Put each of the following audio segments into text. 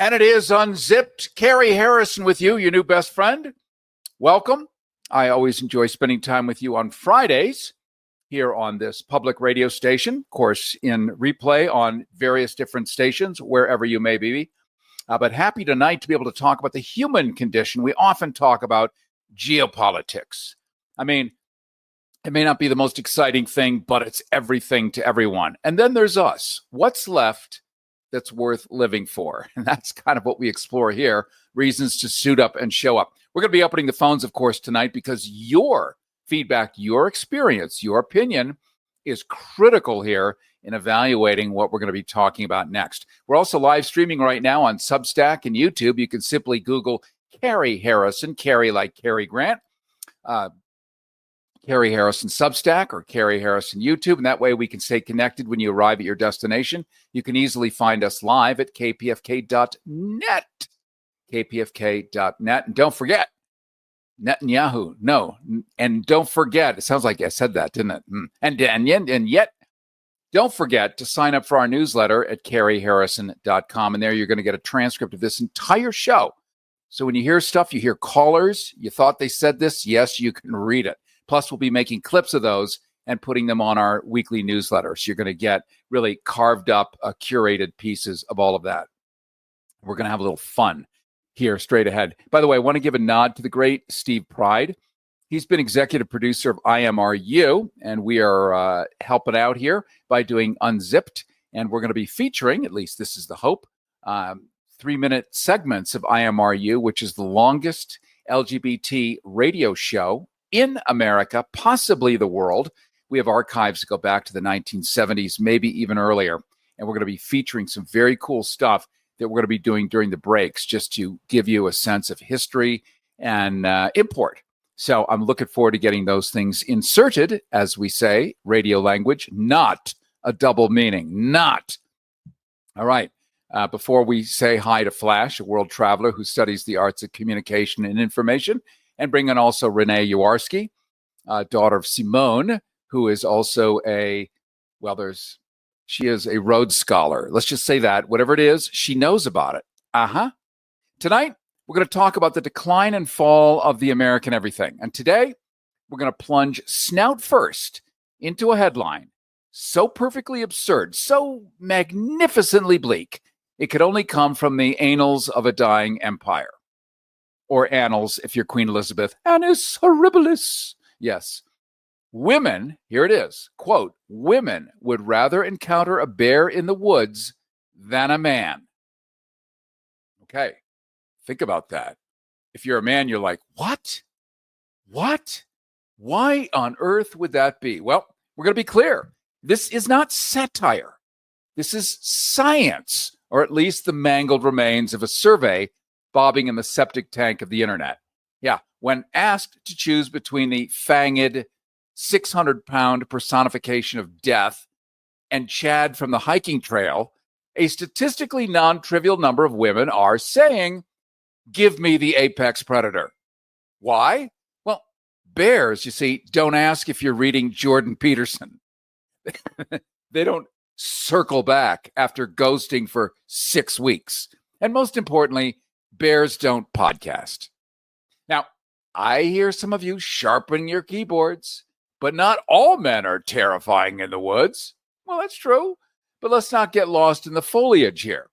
And it is Unzipped. CARY Harrison with you, your new best friend. Welcome. I always enjoy spending time with you on Fridays here on this public radio station, of course, in replay on various different stations, wherever you may be. But happy tonight to be able to talk about the human condition. We often talk about geopolitics. I mean, it may not be the most exciting thing, but it's everything to everyone. And then there's us. What's left that's worth living for? And that's kind of what we explore here, reasons to suit up and show up. We're going to be opening the phones, of course, tonight because your feedback, your experience, your opinion is critical here in evaluating what we're going to be talking about next. We're also live streaming right now on Substack and YouTube. You can simply Google CARY Harrison, CARY like Cary Grant, CARY Harrison Substack or CARY Harrison YouTube, and that way we can stay connected when you arrive at your destination. You can easily find us live at kpfk.net, kpfk.net. And don't forget, Netanyahu, no, and don't forget, it sounds like I said that, didn't it? And yet, don't forget to sign up for our newsletter at caryharrison.com, and there you're going to get a transcript of this entire show. So when you hear stuff, you hear callers, you thought they said this, yes, you can read it. Plus, we'll be making clips of those and putting them on our weekly newsletter. So you're going to get really carved up, curated pieces of all of that. We're going to have a little fun here straight ahead. By the way, I want to give a nod to the great Steve Pride. He's been executive producer of IMRU, and we are helping out here by doing Unzipped. And we're going to be featuring, at least this is the hope, 3-minute segments of IMRU, which is the longest LGBT radio show in America, possibly the world. We have archives that go back to the 1970s, maybe even earlier. And we're going to be featuring some very cool stuff that we're going to be doing during the breaks, just to give you a sense of history and import. So I'm looking forward to getting those things inserted, as we say, radio language, not a double meaning, not. All right. Before we say hi to Flash, a world traveler who studies the arts of communication and information, and bring in also Renee Yawarski, daughter of Simone, who is also she is a Rhodes Scholar. Let's just say that. Whatever it is, she knows about it. Tonight, we're going to talk about the decline and fall of the American everything. And today, we're going to plunge snout first into a headline so perfectly absurd, so magnificently bleak, it could only come from the annals of a dying empire. Or annals, if you're Queen Elizabeth. Annus horribilis. Yes. Women, here it is, quote, women would rather encounter a bear in the woods than a man. Okay, think about that. If you're a man, you're like, what? What? Why on earth would that be? Well, we're going to be clear. This is not satire. This is science, or at least the mangled remains of a survey bobbing in the septic tank of the internet. Yeah, when asked to choose between the fanged 600-pound personification of death and Chad from the hiking trail, a statistically non-trivial number of women are saying, give me the apex predator. Why? Well, bears, you see, don't ask if you're reading Jordan Peterson. They don't circle back after ghosting for 6 weeks. And most importantly, bears don't podcast. Now, I hear some of you sharpening your keyboards, but not all men are terrifying in the woods. Well, that's true, but let's not get lost in the foliage here.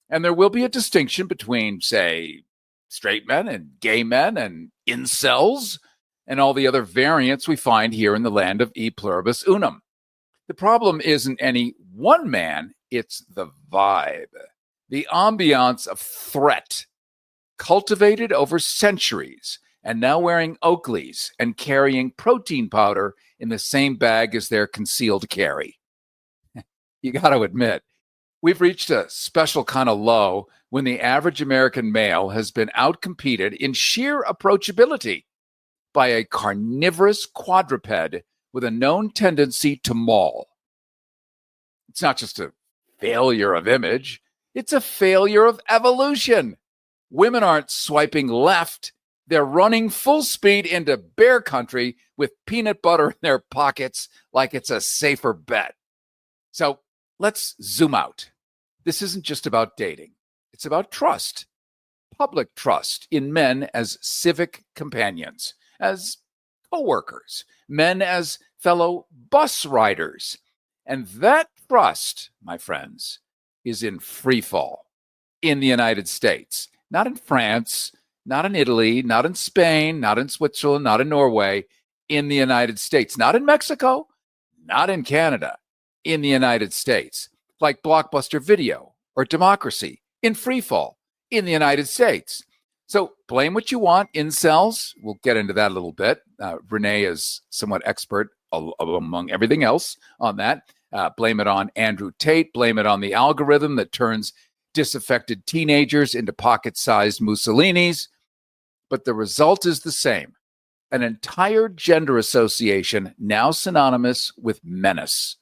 And there will be a distinction between, say, straight men and gay men and incels and all the other variants we find here in the land of e pluribus unum. The problem isn't any one man, it's the vibe, the ambiance of threat, cultivated over centuries, and now wearing Oakleys and carrying protein powder in the same bag as their concealed carry. You got to admit, we've reached a special kind of low when the average American male has been outcompeted in sheer approachability by a carnivorous quadruped with a known tendency to maul. It's not just a failure of image, it's a failure of evolution. Women aren't swiping left. They're running full speed into bear country with peanut butter in their pockets like it's a safer bet. So let's zoom out. This isn't just about dating. It's about trust, public trust in men as civic companions, as co-workers, men as fellow bus riders. And that trust, my friends, is in free fall in the United States, not in France, not in Italy, not in Spain, not in Switzerland, not in Norway, in the United States, not in Mexico, not in Canada, in the United States, like Blockbuster Video or Democracy in free fall in the United States. So blame what you want, incels. We'll get into that a little bit. Renee is somewhat expert among everything else on that. Blame it on Andrew Tate. Blame it on the algorithm that turns disaffected teenagers into pocket-sized Mussolinis. But the result is the same. An entire gender association now synonymous with menace.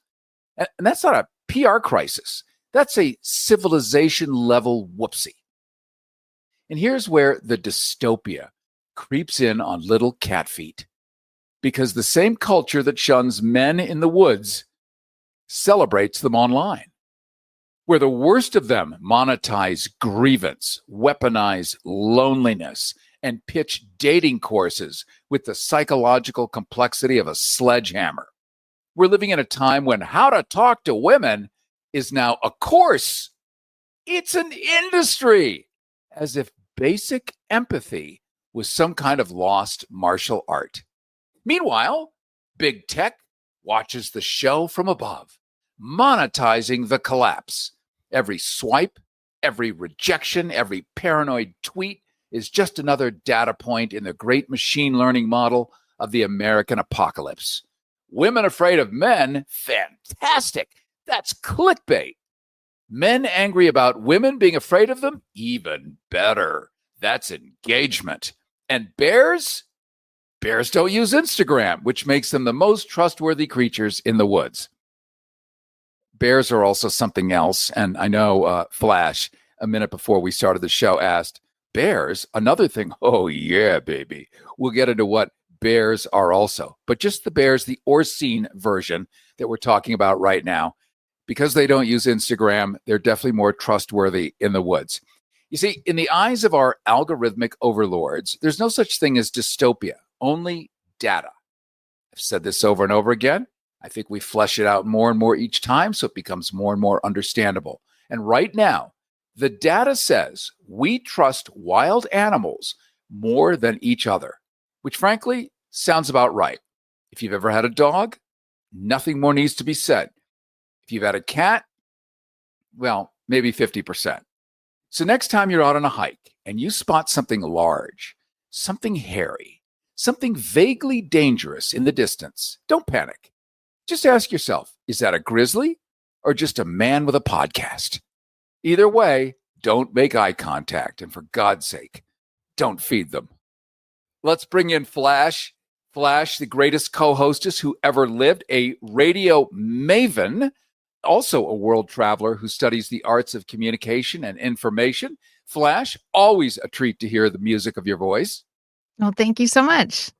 And that's not a PR crisis. That's a civilization-level whoopsie. And here's where the dystopia creeps in on little cat feet. Because the same culture that shuns men in the woods celebrates them online, where the worst of them monetize grievance, weaponize loneliness, and pitch dating courses with the psychological complexity of a sledgehammer. We're living in a time when how to talk to women is now a course. It's an industry, as if basic empathy was some kind of lost martial art. Meanwhile, big tech watches the show from above, monetizing the collapse. Every swipe, every rejection, every paranoid tweet is just another data point in the great machine learning model of the American apocalypse. Women afraid of men? Fantastic. That's clickbait. Men angry about women being afraid of them? Even better. That's engagement. And bears? Bears don't use Instagram, which makes them the most trustworthy creatures in the woods. Bears are also something else. And I know Flash, a minute before we started the show, asked, bears, another thing? Oh, yeah, baby. We'll get into what bears are also. But just the bears, the Orsine version that we're talking about right now, because they don't use Instagram, they're definitely more trustworthy in the woods. You see, in the eyes of our algorithmic overlords, there's no such thing as dystopia, only data. I've said this over and over again. I think we flesh it out more and more each time, so it becomes more and more understandable. And right now, the data says we trust wild animals more than each other, which frankly sounds about right. If you've ever had a dog, nothing more needs to be said. If you've had a cat, well, maybe 50%. So next time you're out on a hike and you spot something large, something hairy, something vaguely dangerous in the distance, don't panic. Just ask yourself, is that a grizzly or just a man with a podcast? Either way, don't make eye contact. And for God's sake, don't feed them. Let's bring in Flash. Flash, the greatest co-hostess who ever lived, a radio maven, also a world traveler who studies the arts of communication and information. Flash, always a treat to hear the music of your voice. Well, thank you so much.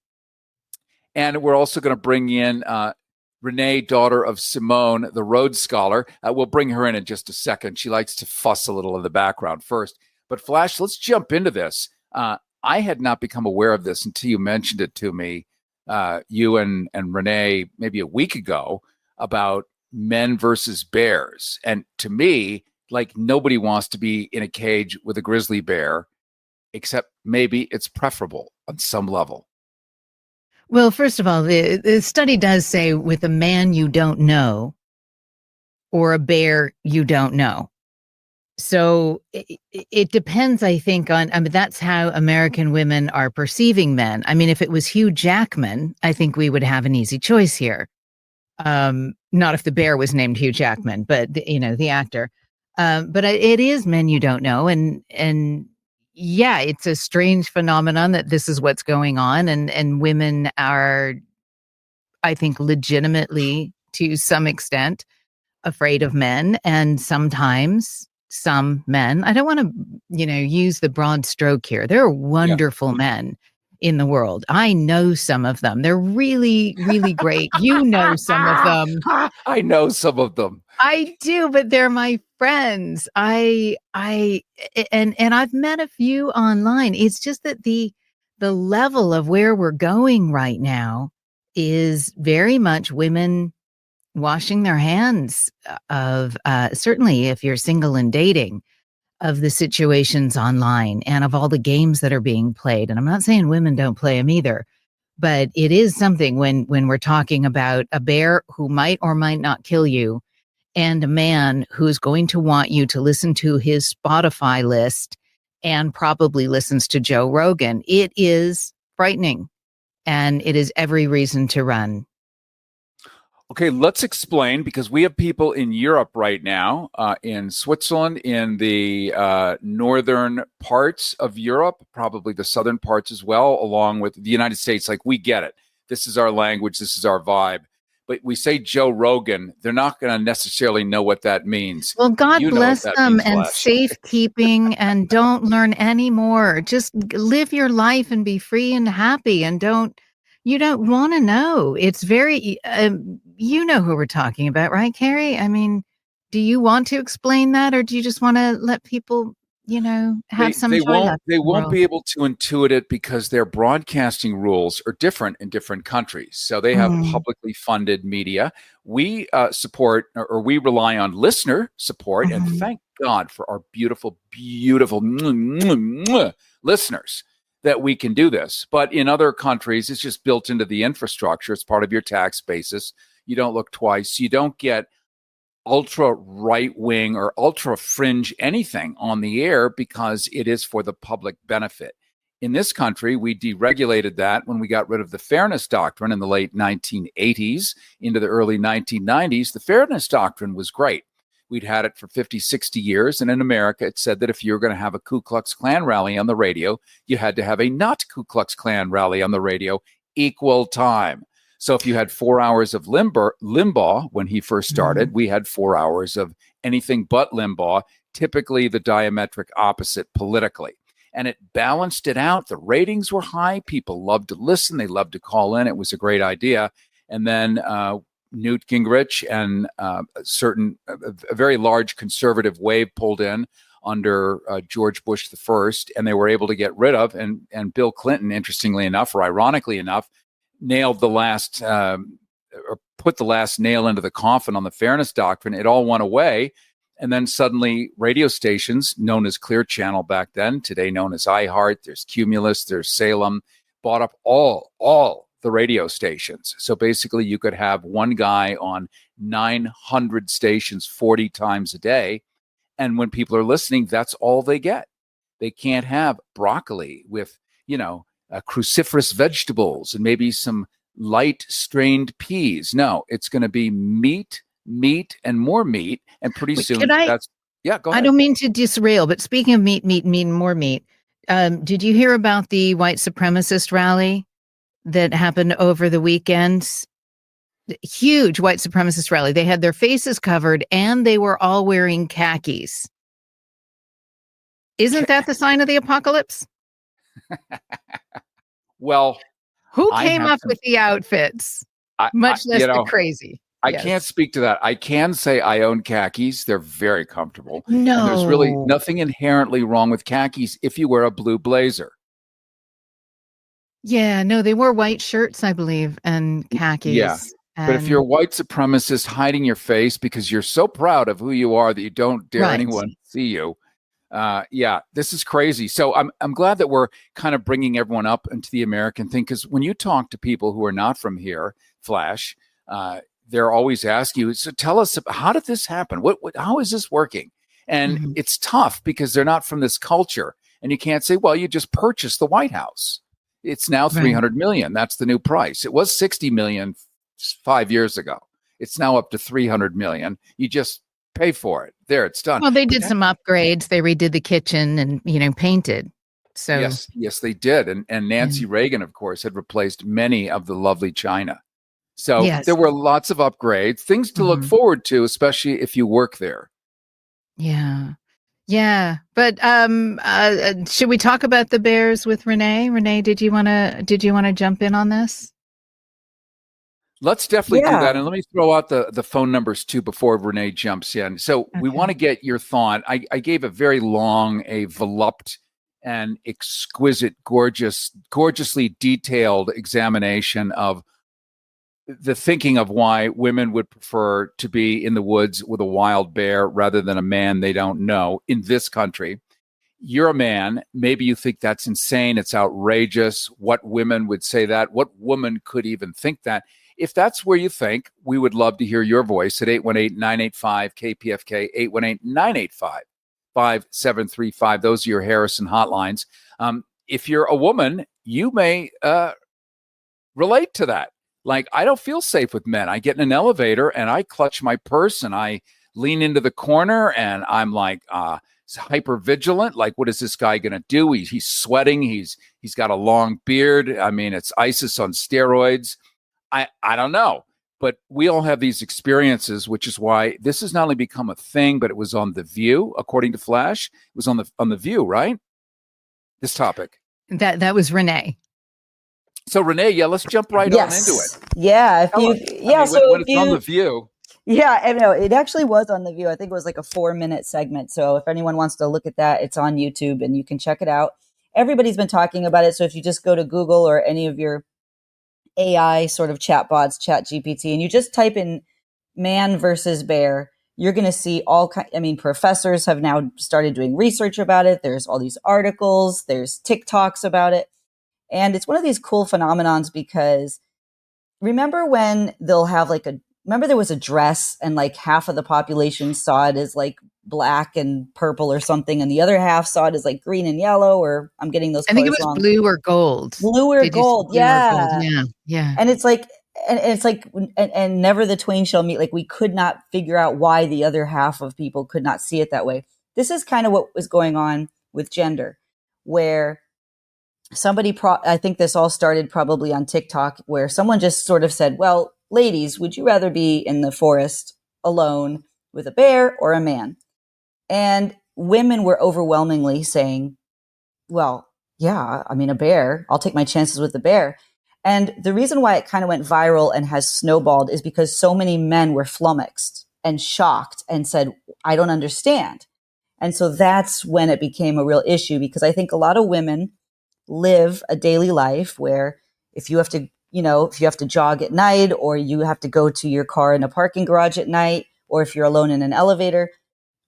And we're also going to bring in Renee, daughter of Simone, the Rhodes Scholar. We'll bring her in just a second. She likes to fuss a little in the background first. But Flash, let's jump into this. I had not become aware of this until you mentioned it to me, you and Renee, maybe a week ago, about men versus bears. And to me, like, nobody wants to be in a cage with a grizzly bear, except maybe it's preferable on some level. Well, first of all, the study does say with a man you don't know or a bear you don't know. So it depends, I think, on, I mean, that's how American women are perceiving men. I mean, if it was Hugh Jackman, I think we would have an easy choice here. Not if the bear was named Hugh Jackman, but the actor. But it is men you don't know, and yeah, it's a strange phenomenon that this is what's going on, and women are, I think, legitimately, to some extent, afraid of men, and sometimes some men. I don't want to, use the broad stroke here. There are wonderful men in the world. I know some of them. They're really, really great. You know some of them. I know some of them. I do, but they're my friends. And I've met a few online. It's just that the level of where we're going right now is very much women washing their hands of certainly if you're single and dating, of the situations online and of all the games that are being played. And I'm not saying women don't play them either, but it is something when we're talking about a bear who might or might not kill you and a man who's going to want you to listen to his Spotify list and probably listens to Joe Rogan. It is frightening, and it is every reason to run. Okay, let's explain, because we have people in Europe right now, in Switzerland, in the northern parts of Europe, probably the southern parts as well, along with the United States. Like, we get it. This is our language. This is our vibe. But we say Joe Rogan, they're not going to necessarily know what that means. Well, God bless them means, and safekeeping, and don't learn any more. Just live your life and be free and happy, and you don't want to know. It's very, you know who we're talking about, right, Carrie? I mean, do you want to explain that, or do you just want to let people, have some joy left? They won't be able to intuit it because their broadcasting rules are different in different countries. So they have publicly funded media. We support, or we rely on listener support, and thank God for our beautiful, beautiful listeners that we can do this. But in other countries, it's just built into the infrastructure. It's part of your tax basis. You don't look twice. You don't get ultra right wing or ultra fringe anything on the air because it is for the public benefit. In this country, we deregulated that when we got rid of the fairness doctrine in the late 1980s into the early 1990s. The fairness doctrine was great. We'd had it for 50, 60 years. And in America, it said that if you were going to have a Ku Klux Klan rally on the radio, you had to have a not Ku Klux Klan rally on the radio equal time. So if you had 4 hours of Limbaugh when he first started, we had 4 hours of anything but Limbaugh, typically the diametric opposite politically. And it balanced it out. The ratings were high. People loved to listen. They loved to call in. It was a great idea. And then Newt Gingrich and a very large conservative wave pulled in under George Bush the first, and they were able to get rid of, and Bill Clinton, interestingly enough, or ironically enough, nailed the last, or put the last nail into the coffin on the fairness doctrine. It all went away. And then suddenly radio stations, known as Clear Channel back then, today known as iHeart, there's Cumulus, there's Salem, bought up all the radio stations. So basically you could have one guy on 900 stations 40 times a day. And when people are listening, that's all they get. They can't have broccoli with, cruciferous vegetables and maybe some light strained peas. No, it's going to be meat, and more meat. And pretty soon go ahead. I don't mean to disrail, but speaking of meat, and more meat, did you hear about the white supremacist rally that happened over the weekend? Huge white supremacist rally. They had their faces covered and they were all wearing khakis. Isn't that the sign of the apocalypse? Well, who came up with the outfits? Much less the crazy. I can't speak to that. I can say I own khakis. They're very comfortable. No. And there's really nothing inherently wrong with khakis if you wear a blue blazer. Yeah, no, they wore white shirts, I believe, and khakis. Yeah. But if you're a white supremacist hiding your face because you're so proud of who you are that you don't dare anyone see you, this is crazy. So I'm glad that we're kind of bringing everyone up into the American thing, because when you talk to people who are not from here, Flash, they're always asking you, so tell us, how did this happen? How is this working? And it's tough because they're not from this culture. And you can't say, well, you just purchased the White House. It's now $300 million. That's the new price. It was $60 million 5 years ago. It's now up to $300 million. You just pay for it. There, it's done. Well, they did some upgrades. They redid the kitchen and, painted. So yes, they did. And Nancy Reagan, of course, had replaced many of the lovely china. So there were lots of upgrades, things to look forward to, especially if you work there. Yeah. Yeah, but should we talk about the bears with Renee? Renee, did you want to jump in on this? Let's definitely do that. Yeah. And let me throw out the phone numbers too before Renee jumps in. So we Okay. want to get your thought. I gave a very long, a volupte and exquisite, gorgeously detailed examination of the thinking of why women would prefer to be in the woods with a wild bear rather than a man they don't know in this country. You're a man. Maybe you think that's insane. It's outrageous. What women would say that? What woman could even think that? If that's where you think, we would love to hear your voice at 818-985-KPFK, 818-985-5735. Those are your Harrison hotlines. If you're a woman, you may relate to that. Like, I don't feel safe with men. I get in an elevator and I clutch my purse and I lean into the corner and I'm like hyper vigilant. Like, what is this guy going to do? He's sweating. He's got a long beard. I mean, it's ISIS on steroids. I don't know. But we all have these experiences, which is why this has not only become a thing, but it was on The View, according to Flash. It was on the View, right? This topic. That was Renee. So Renee, yeah, let's jump right on into it. Yeah. When it's on The View. Yeah, I know. It actually was on The View. I think it was like a 4-minute segment. So if anyone wants to look at that, it's on YouTube and you can check it out. Everybody's been talking about it. So if you just go to Google or any of your AI sort of chatbots, ChatGPT, and you just type in man versus bear, you're going to see professors have now started doing research about it. There's all these articles, there's TikToks about it. And it's one of these cool phenomenons because remember when they'll have remember there was a dress and like half of the population saw it as like black and purple or something, and the other half saw it as like green and yellow, or I'm getting those. I think it was wrong. Blue or gold. Blue or gold, yeah. Yeah. And it's like, and never the twain shall meet. Like, we could not figure out why the other half of people could not see it that way. This is kind of what was going on with gender, where I think this all started probably on TikTok, where someone just sort of said, well, ladies, would you rather be in the forest alone with a bear or a man? And women were overwhelmingly saying, well, yeah, I mean, a bear, I'll take my chances with the bear. And the reason why it kind of went viral and has snowballed is because so many men were flummoxed and shocked and said, I don't understand. And so that's when it became a real issue, because I think a lot of women live a daily life where if you have to jog at night, or you have to go to your car in a parking garage at night, or if you're alone in an elevator,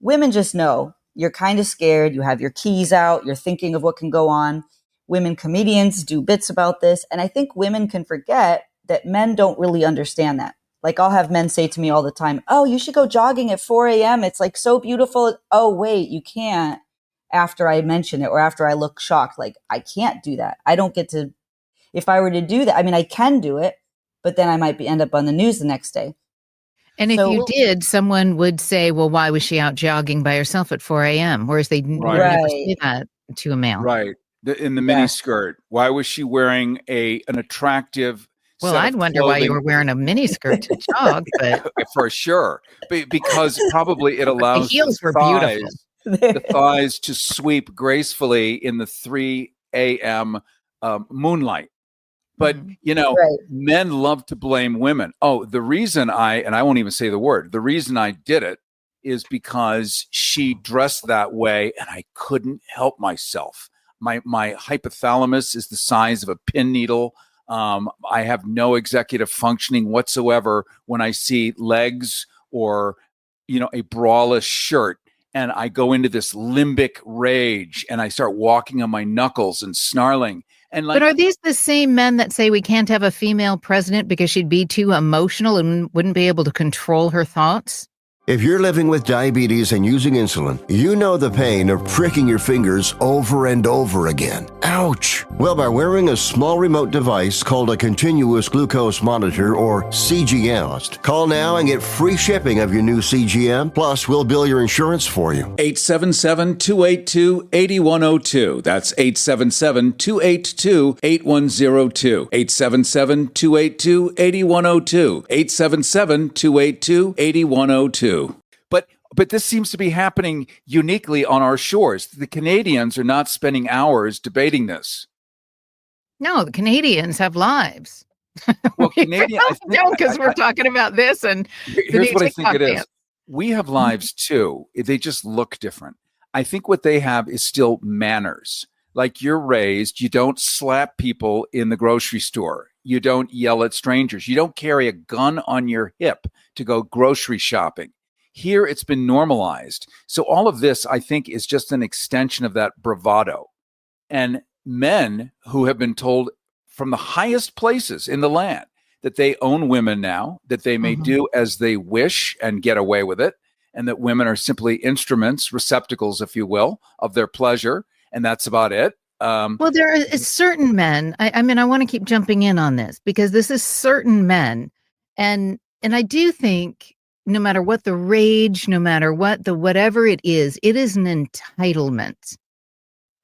women just know you're kind of scared. You have your keys out. You're thinking of what can go on. Women comedians do bits about this. And I think women can forget that men don't really understand that. Like, I'll have men say to me all the time, oh, you should go jogging at 4 a.m. It's like so beautiful. Oh, wait, you can't. After I mention it or after I look shocked, like, I can't do that. I don't get to, if I were to do that, I mean, I can do it, but then I might end up on the news the next day. And if you did, someone would say, well, why was she out jogging by herself at 4 a.m.? Whereas they would never say that to a male. Right. In the mini skirt. Why was she wearing an attractive Well, I'd wonder why you were wearing a mini skirt to jog, but for sure. Because probably it allows the heels were beautiful. The thighs to sweep gracefully in the 3 a.m. Moonlight. But, men love to blame women. Oh, the reason I won't even say the word, the reason I did it is because she dressed that way and I couldn't help myself. My hypothalamus is the size of a pin needle. I have no executive functioning whatsoever when I see legs or, a braless shirt. And I go into this limbic rage and I start walking on my knuckles and snarling. But are these the same men that say we can't have a female president because she'd be too emotional and wouldn't be able to control her thoughts? If you're living with diabetes and using insulin, you know the pain of pricking your fingers over and over again. Ouch! Well, by wearing a small remote device called a continuous glucose monitor, or CGM, call now and get free shipping of your new CGM, plus we'll bill your insurance for you. 877-282-8102. That's 877-282-8102. 877-282-8102. 877-282-8102. But But this seems to be happening uniquely on our shores. The Canadians are not spending hours debating this. No, the Canadians have lives. Well, Canadian, don't, because we're talking about this. And here's what I think it is. We have lives too. They just look different. I think what they have is still manners. Like you're raised, you don't slap people in the grocery store. You don't yell at strangers. You don't carry a gun on your hip to go grocery shopping. Here, it's been normalized. So all of this, I think, is just an extension of that bravado. And men who have been told from the highest places in the land that they own women now, that they may do as they wish and get away with it, and that women are simply instruments, receptacles, if you will, of their pleasure, and that's about it. Well, there are certain men. I mean, I want to keep jumping in on this because this is certain men, and I do think no matter what the rage, no matter what the whatever it is an entitlement.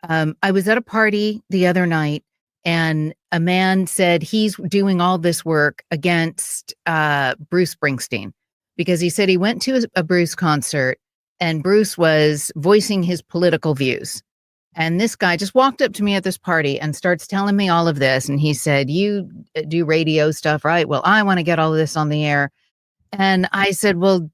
I was at a party the other night, and a man said he's doing all this work against Bruce Springsteen because he said he went to a Bruce concert and Bruce was voicing his political views. And this guy just walked up to me at this party and starts telling me all of this. And he said, "You do radio stuff, right? Well, I want to get all of this on the air." And I said, "Well,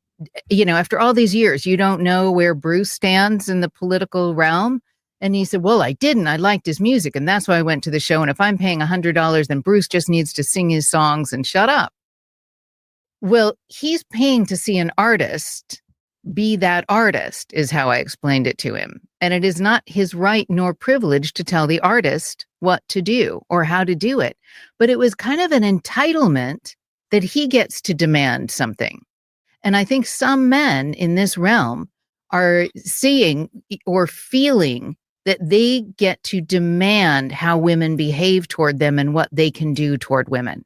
after all these years, you don't know where Bruce stands in the political realm?" And he said, "Well, I didn't. I liked his music. And that's why I went to the show. And if I'm paying $100, then Bruce just needs to sing his songs and shut up." Well, he's paying to see an artist be that artist, is how I explained it to him. And it is not his right nor privilege to tell the artist what to do or how to do it. But it was kind of an entitlement that he gets to demand something. And I think some men in this realm are seeing or feeling that they get to demand how women behave toward them and what they can do toward women.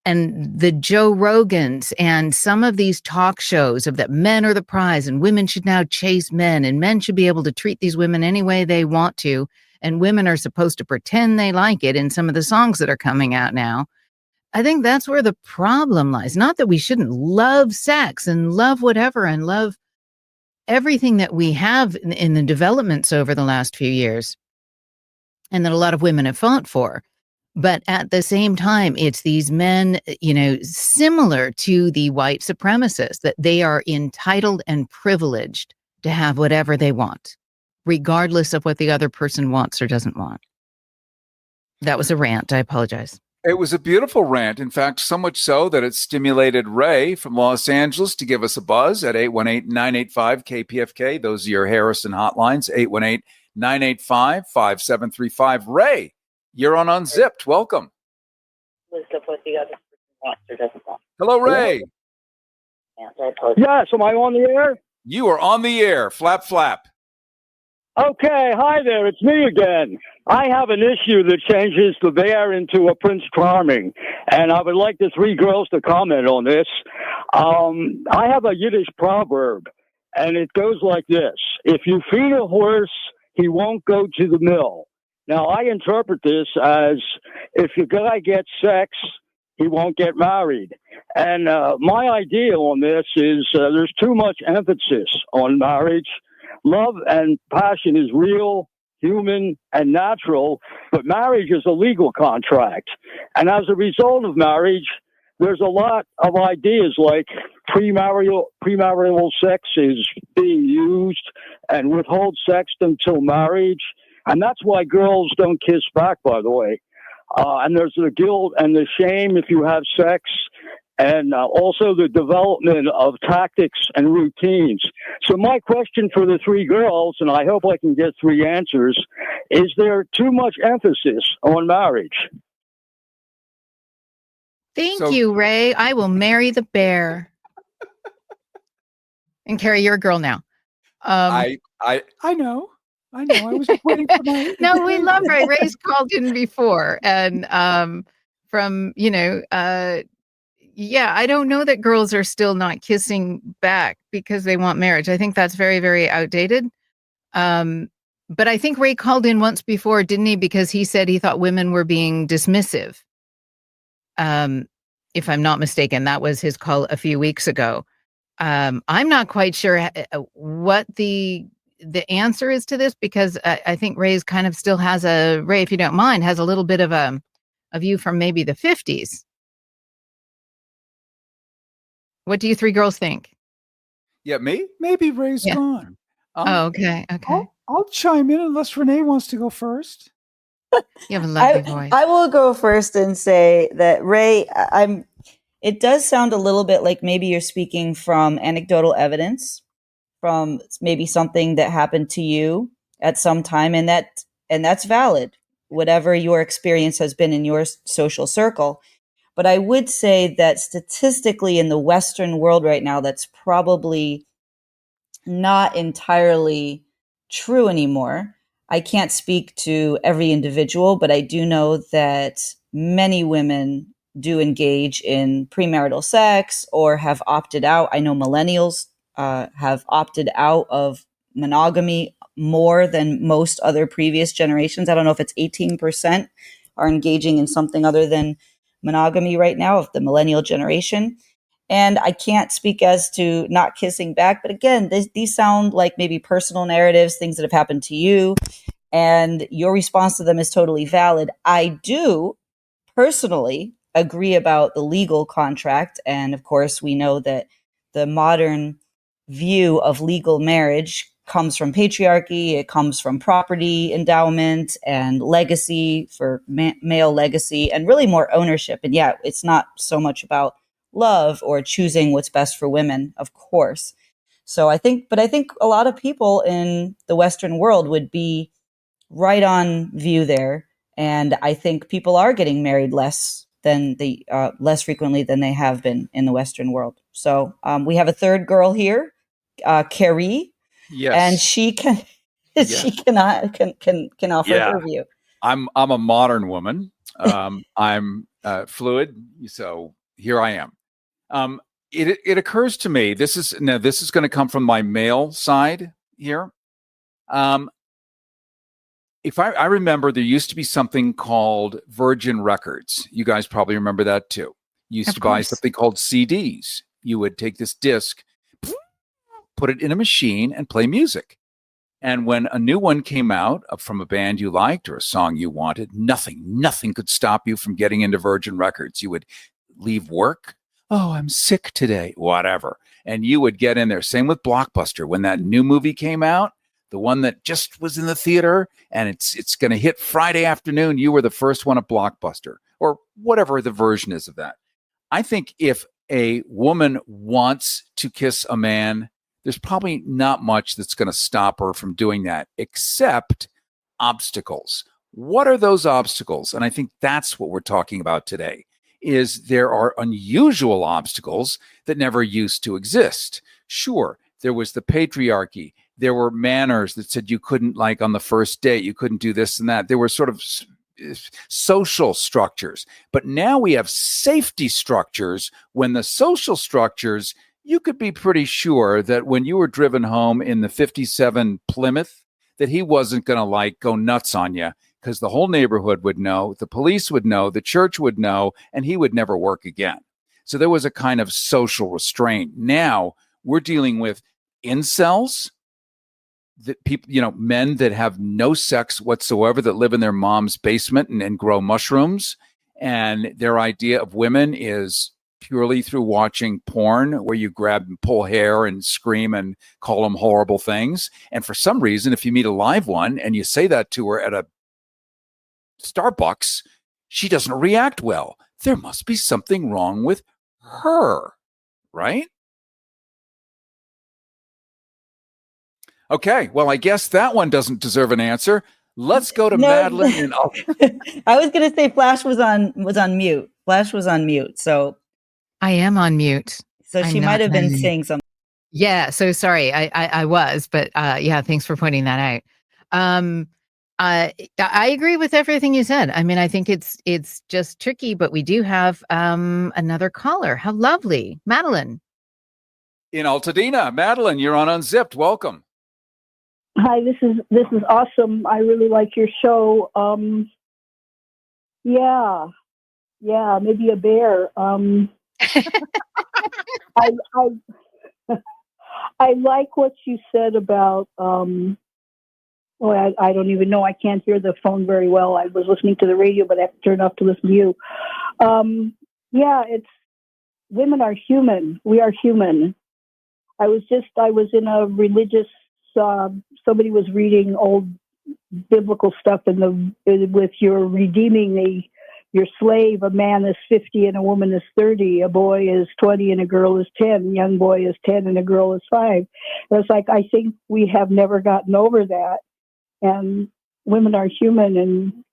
And the Joe Rogans and some of these talk shows of that men are the prize and women should now chase men and men should be able to treat these women any way they want to. And women are supposed to pretend they like it in some of the songs that are coming out now. I think that's where the problem lies. Not that we shouldn't love sex and love whatever and love everything that we have in the developments over the last few years and that a lot of women have fought for. But at the same time, it's these men, similar to the white supremacists, that they are entitled and privileged to have whatever they want, regardless of what the other person wants or doesn't want. That was a rant. I apologize. It was a beautiful rant. In fact, so much so that it stimulated Ray from Los Angeles to give us a buzz at 818-985-KPFK. Those are your Harrison hotlines, 818-985-5735. Ray, you're on Unzipped. Welcome. Hello, Ray. Yes, am I on the air? You are on the air. Flap, flap. Okay, hi there, it's me again. I have an issue that changes the bear into a Prince Charming, and I would like the three girls to comment on this. I have a Yiddish proverb, and it goes like this. If you feed a horse, he won't go to the mill. Now, I interpret this as if your guy gets sex, he won't get married. And my idea on this is there's too much emphasis on marriage. Love and passion is real, human, and natural, but marriage is a legal contract. And as a result of marriage, there's a lot of ideas like premarital sex is being used and withhold sex until marriage. And that's why girls don't kiss back, by the way. And there's the guilt and the shame if you have sex, and also the development of tactics and routines. So my question for the three girls, and I hope I can get three answers, is there too much emphasis on marriage? Thank you, Ray. I will marry the bear. And Carrie, you're a girl now. I know. I was just waiting for my... No, we love Ray. Ray's called in before. And I don't know that girls are still not kissing back because they want marriage. I think that's very, very outdated. But I think Ray called in once before, didn't he? Because he said he thought women were being dismissive. If I'm not mistaken, that was his call a few weeks ago. I'm not quite sure what the answer is to this, because I think Ray's kind of still has Ray, if you don't mind, has a little bit of a view from maybe the 50s. What do you three girls think? Yeah, maybe Ray's Yeah. gone. Oh, okay. I'll chime in unless Renee wants to go first. You have a lovely voice. I will go first and say that Ray, it does sound a little bit like maybe you're speaking from anecdotal evidence, from maybe something that happened to you at some time, and that's valid, whatever your experience has been in your social circle. But I would say that statistically in the Western world right now, that's probably not entirely true anymore. I can't speak to every individual, but I do know that many women do engage in premarital sex or have opted out. I know millennials have opted out of monogamy more than most other previous generations. I don't know if it's 18% are engaging in something other than monogamy right now of the millennial generation. And I can't speak as to not kissing back, but again, these sound like maybe personal narratives, things that have happened to you, and your response to them is totally valid. I do personally agree about the legal contract. And of course, we know that the modern view of legal marriage comes from patriarchy. It comes from property endowment and legacy for male legacy, and really more ownership. And yeah, it's not so much about love or choosing what's best for women, of course. So I think a lot of people in the Western world would be right on view there. And I think people are getting married less frequently than they have been in the Western world. So we have a third girl here, CARY, Yes. and she can can offer her view. I'm a modern woman. I'm fluid, so here I am. It occurs to me, this is going to come from my male side here. If I remember, there used to be something called Virgin Records. You guys probably remember that too. You used to buy something called CDs. You would take this disc, put it in a machine, and play music. And when a new one came out from a band you liked or a song you wanted, nothing could stop you from getting into Virgin Records. You would leave work. Oh, I'm sick today, whatever. And you would get in there. Same with Blockbuster. When that new movie came out, the one that just was in the theater and it's going to hit Friday afternoon, you were the first one at Blockbuster or whatever the version is of that. I think if a woman wants to kiss a man, there's probably not much that's going to stop her from doing that, except obstacles. What are those obstacles? And I think that's what we're talking about today, is there are unusual obstacles that never used to exist. Sure, there was the patriarchy. There were manners that said you couldn't, like on the first date, you couldn't do this and that. There were sort of social structures. But now we have safety structures when the social structures, you could be pretty sure that when you were driven home in the 57 Plymouth, that he wasn't going to go nuts on you, because the whole neighborhood would know, the police would know, the church would know, and he would never work again. So there was a kind of social restraint. Now we're dealing with incels, that people, men that have no sex whatsoever, that live in their mom's basement and grow mushrooms. And their idea of women is purely through watching porn, where you grab and pull hair and scream and call them horrible things. And for some reason, if you meet a live one and you say that to her at a Starbucks, she doesn't react well. There must be something wrong with her, right? Okay, well, I guess that one doesn't deserve an answer. Let's go to Madeline. And I was going to say Flash was on mute. Flash was on mute, so I am on mute. So she might have been saying something. Yeah, so sorry, I was, but yeah, thanks for pointing that out. I agree with everything you said. I mean, I think it's just tricky, but we do have another caller. How lovely, Madeline in Altadena. Madeline, you're on Unzipped. Welcome. Hi, this is awesome. I really like your show. Yeah, maybe a bear. I like what you said about, I don't even know. I can't hear the phone very well. I was listening to the radio, but I have to turn off to listen to you. Yeah, it's women are human. We are human. I was in a religious, somebody was reading old biblical stuff with your redeeming your slave. A man is 50 and a woman is 30. A boy is 20 and a girl is 10. A young boy is 10 and a girl is 5. It's like, I think we have never gotten over that. And women are human, and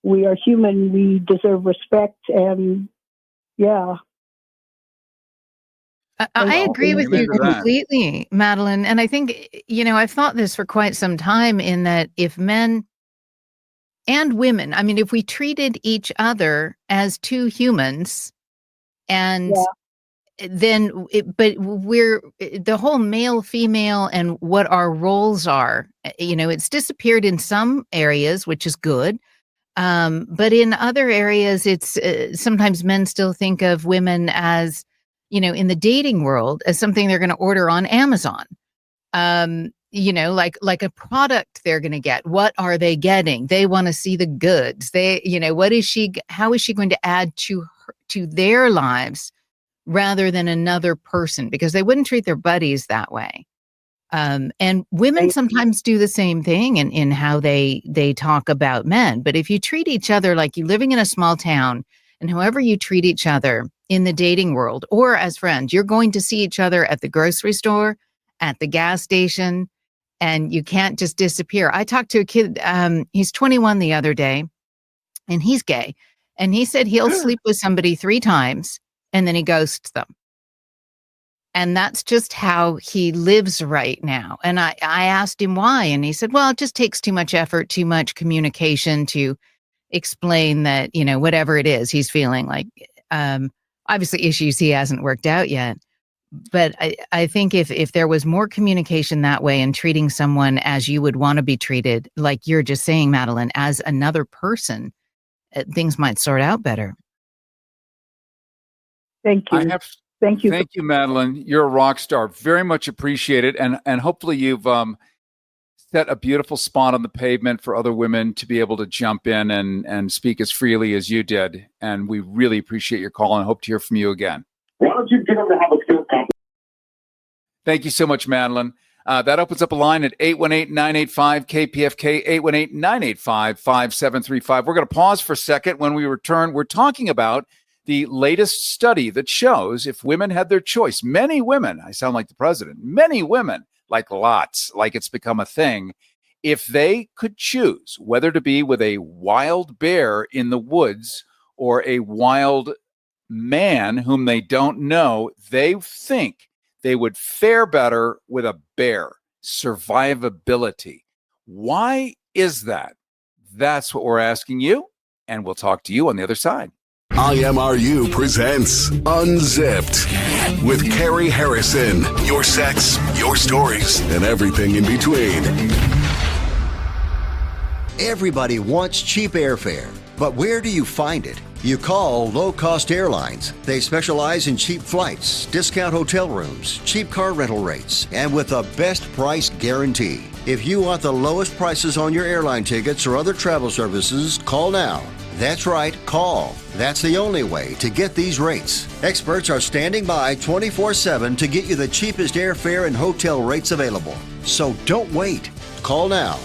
we are human. We deserve respect. And yeah. I agree with Amen you to that. completely, Madeline. And I think, I've thought this for quite some time, in that if men and women, I mean, if we treated each other as two humans, and then but we're the whole male, female, and what our roles are, it's disappeared in some areas, which is good. But in other areas, it's sometimes men still think of women as, in the dating world, as something they're going to order on Amazon. Like a product they're going to get. What are they getting? They want to see the goods. How is she going to add to their lives rather than another person? Because they wouldn't treat their buddies that way. And women sometimes do the same thing in how they talk about men. But if you treat each other like you're living in a small town, and however you treat each other in the dating world or as friends, you're going to see each other at the grocery store, at the gas station, and you can't just disappear. I talked to a kid, he's 21 the other day, and he's gay. And he said he'll sleep with somebody 3 times and then he ghosts them. And that's just how he lives right now. And I asked him why. And he said, well, it just takes too much effort, too much communication to explain that, whatever it is he's feeling like. Obviously issues he hasn't worked out yet. But I think if there was more communication that way, and treating someone as you would want to be treated, like you're just saying, Madeline, as another person, things might sort out better. Thank you. Thank you. Thank you, Madeline. You're a rock star. Very much appreciated. And hopefully you've set a beautiful spot on the pavement for other women to be able to jump in and speak as freely as you did. And we really appreciate your call and hope to hear from you again. Why don't you get them to have a skills competition? Thank you so much, Madeline. That opens up a line at 818-985-KPFK, 818-985-5735. We're going to pause for a second. When we return, we're talking about the latest study that shows if women had their choice, many women, I sound like the president, many women, like lots, like it's become a thing, if they could choose whether to be with a wild bear in the woods or a wild man whom they don't know, they think they would fare better with a bear. Survivability. Why is that? That's what we're asking you, and we'll talk to you on the other side. IMRU presents Unzipped with CARY Harrison. Your sex, your stories, and everything in between. Everybody wants cheap airfare, but where do you find it? You call low-cost airlines. They specialize in cheap flights, discount hotel rooms, cheap car rental rates, and with a best price guarantee. If you want the lowest prices on your airline tickets or other travel services, call now. That's right, call. That's the only way to get these rates. Experts are standing by 24/7 to get you the cheapest airfare and hotel rates available. So don't wait. Call now.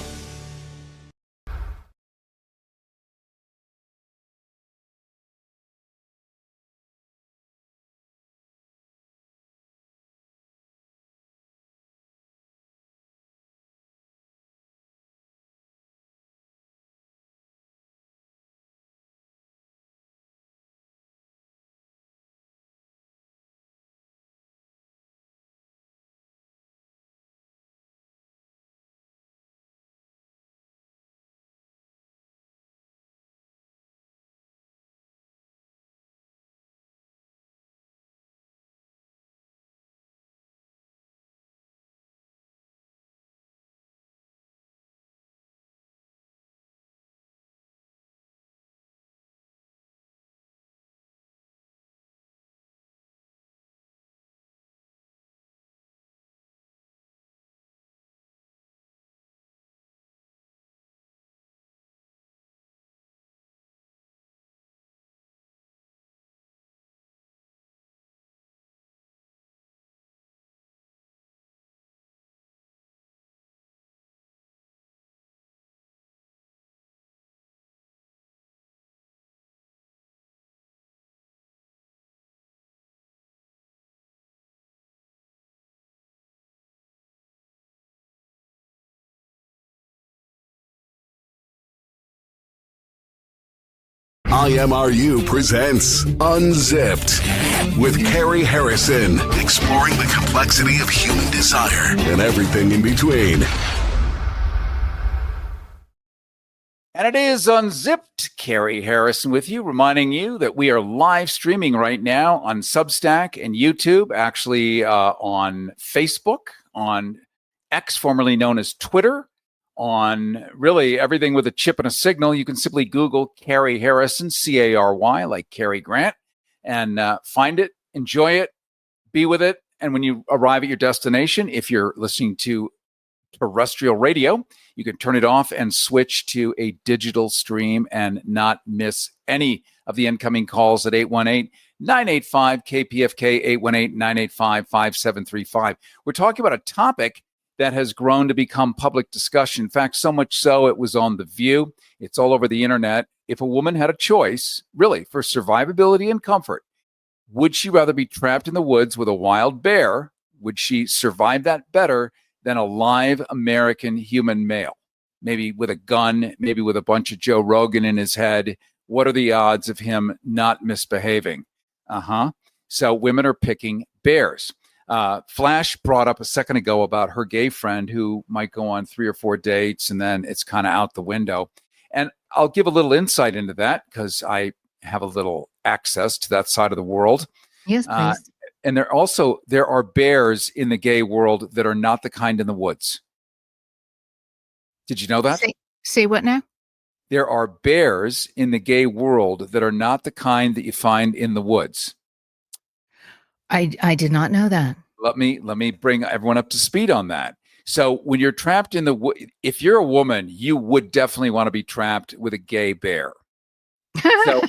IMRU presents Unzipped with CARY HARRISON, exploring the complexity of human desire and everything in between. And it is Unzipped. CARY Harrison with you, reminding you that we are live streaming right now on Substack and YouTube, actually on Facebook, on X, formerly known as Twitter, on really everything with a chip and a signal. You can simply Google CARY Harrison, C-A-R-Y, like Cary Grant, and find it, enjoy it, be with it. And when you arrive at your destination, if you're listening to terrestrial radio, you can turn it off and switch to a digital stream and not miss any of the incoming calls at 818-985-KPFK, 818-985-5735. We're talking about a topic that has grown to become public discussion. In fact, so much so it was on The View. It's all over the internet. If a woman had a choice, really, for survivability and comfort, would she rather be trapped in the woods with a wild bear? Would she survive that better than a live American human male? Maybe with a gun, maybe with a bunch of Joe Rogan in his head. What are the odds of him not misbehaving? So women are picking bears. Flash brought up a second ago about her gay friend who might go on 3 or 4 dates and then it's kind of out the window. And I'll give a little insight into that because I have a little access to that side of the world. Yes, please. And there are bears in the gay world that are not the kind in the woods. Did you know that? Say what now? There are bears in the gay world that are not the kind that you find in the woods. I did not know that. Let me bring everyone up to speed on that. So when you're trapped in the wood, if you're a woman, you would definitely want to be trapped with a gay bear. So